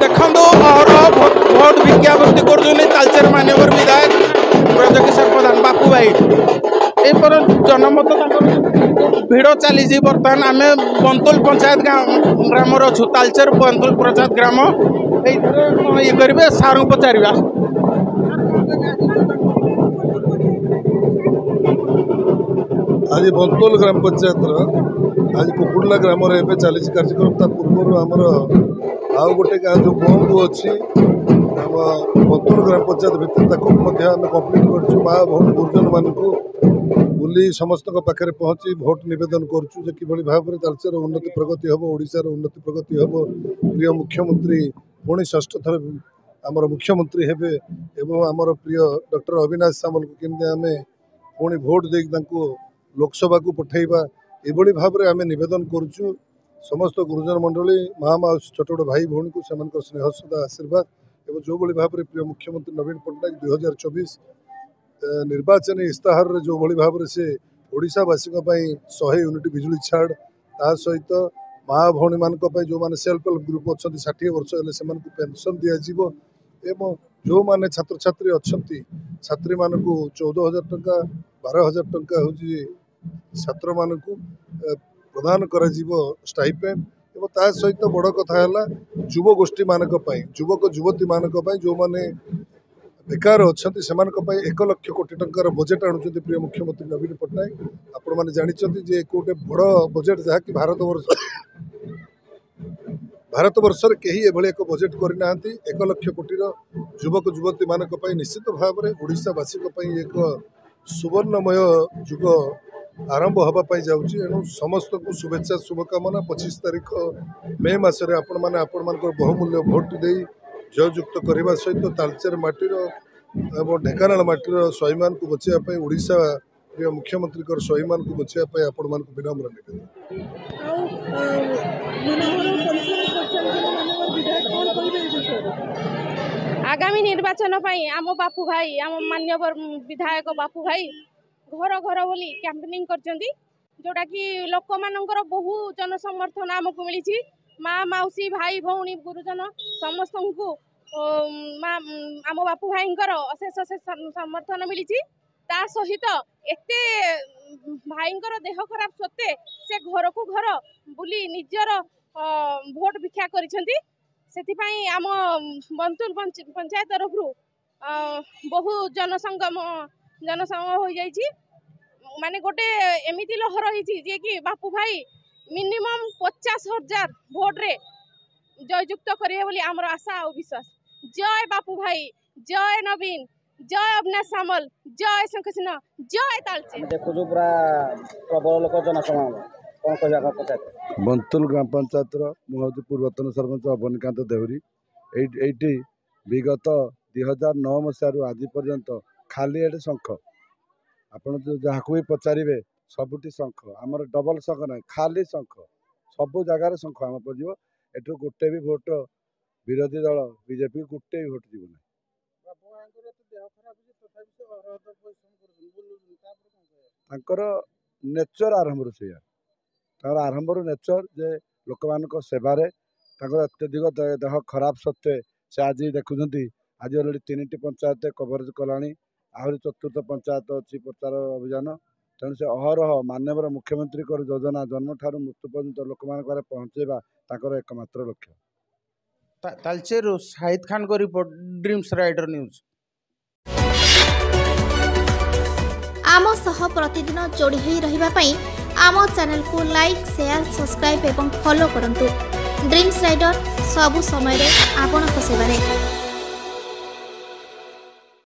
देखो और भोट भिक्षावृत्ति कर मान्यवर विधायक ब्रजकिशोर प्रधान बापू भाई एपर जनमत भिड़ चली बर्तमान आम बंतुल पंचायत ग्राम अच्छु तालचेर बंतुल पंचायत ग्राम ये करेंगे सार पचार आज बंतुल ग्राम पंचायत आज कुकुडला ग्राम चली कार्यक्रम ता पूर्व आमर आउ गोटे गाँ जो बंगु अच्छी बंतुल ग्राम पंचायत भितर कम्प्लीट कर माँ भौणी गुरुजन मानक बुली समस्त पाखे पहुँची भोट नवेदन करुँ कि भाव में तालचेर उन्नति प्रगति हम ओडार उन्नति प्रगति हम प्रिय मुख्यमंत्री पुणी षष्ठ थर आमर मुख्यमंत्री हेबे एवं आमर प्रिय डॉक्टर अविनाश सामल को केमती आम पुणी भोट दे लोकसभा को पठेबा ये भाव में आम नवेदन करुँ समस्त गुरुजन मंडली माँ माउसी छोट छोट भाई भौणी को स्नेह सदा आशीर्वाद एवं जो भाव में प्रिय मुख्यमंत्री नवीन पट्टनायक 2024 निर्वाचन इस्ताहार जो भाव में से ओडावासी 100 यूनिट बिजुली छाड़ ता सहित माँ भौणी मान जो मैंने सेल्फ हेल्प ग्रुप अच्छा 60 वर्ष से पेंशन दिज्व एवं जो मैंने छात्र छात्री अच्छा छात्री मान 14,000 टंका 12,000 टंका हूँ छात्र मान प्रदान कर स्टाइपेंड एवं ता सहित बड़ कथा है युव गोष्ठी मानक युवक युवती मानक जो मैंने बेकार अच्छा से 1 लाख कोटी टंकार बजेट आणुंट प्रिय मुख्यमंत्री नवीन पट्टनायक आपण मैंने जानते जे गोटे बड़ बजेट जहाँकि भारत वर्ष कहीं एक बजेट करना 1 लाख कोटीर युवक युवती मानक निश्चित भाव में ओडावासी एक सुवर्णमय युग आरंभ होगापाई जाऊँगी एणु समस्त को शुभेच्छा शुभकामना 25 तारीख मे मसरे आपण मैंने बहुमूल्य भोट दे जययुक्त करने सहित तालचेर माटीर एवं ढेकानाल माटीर स्वाभिमान को बचाई ओडिशा प्रिय मुख्यमंत्री स्वाभिमान को बचाई आपण मान विनम्र निवेदन। आगामी निर्वाचन आम बापू भाई आम मान्यवर विधायक बापू भाई घर घर बोली कैंपेनिंग करचंदी जोटा कि लोक मानकर बहु जनसमर्थन आमको मिली माँ माउसी भाई भौणी गुरुजन समस्त को आम बापू भाई अशेष अशेष समर्थन मिली ता सहित एते भाई देह खराब सत्वे से घर को घर बुली निजर भोट भिक्षा करिसेंती सेथिपाई आम बंतुल पंचायत तरफ बहु जनसंगम हो जाइए माने गोटे एमिति लहर होइछि कि बापू भाई मिनिमम 50,000 भोट रे जययुक्त करिए बोली आमर आशा और विश्वास। जय बापू भाई, जय नवीन, जय अविनाश सामल, जय शंखसिंह, जय तालचेर। देखो जो पूरा प्रबल लोक जनसमागम कौन कहवा पंचायत बंतुल ग्राम पंचायत मुझे पूर्वतन सरपंच अवनीकांत देहुरी ये विगत 2009 मसीह आज पर्यंत खाली एटे शंख आपण जहाँ भी पचारे सबुटी शंख आमर डबल शंख ना खाली शंख सबू जगार शंख आम पड़ो एठू गोटे भी भोट विरोधी दल बीजेपी गोटे भी भोट जीवन नेचर आरंभ से आरंभ नेचर जे लोक मान सेवार अत्यधिक देह खराब सत्वे से आज देखुं आज already 3टी panchayat coverage Kalani आहरी 4th panchayat अच्छी प्रचार अभियान तेणु से अहरह माननीय मुख्यमंत्री योजना जन्म ठार मृत्यु पर्यंत लोक मान पहुँचेगा एकमात्र लक्ष्य। तालचेर शाहिद खान को रिपोर्ट, ड्रीम्स राइडर न्यूज। आम सह प्रतिदिन जोड़ी होई रहिबा पई आम चैनल को लाइक, शेयर, सब्सक्राइब एवं फॉलो करंतु। ड्रीम्स राइडर सबु समय रे आपन को सेवा रे।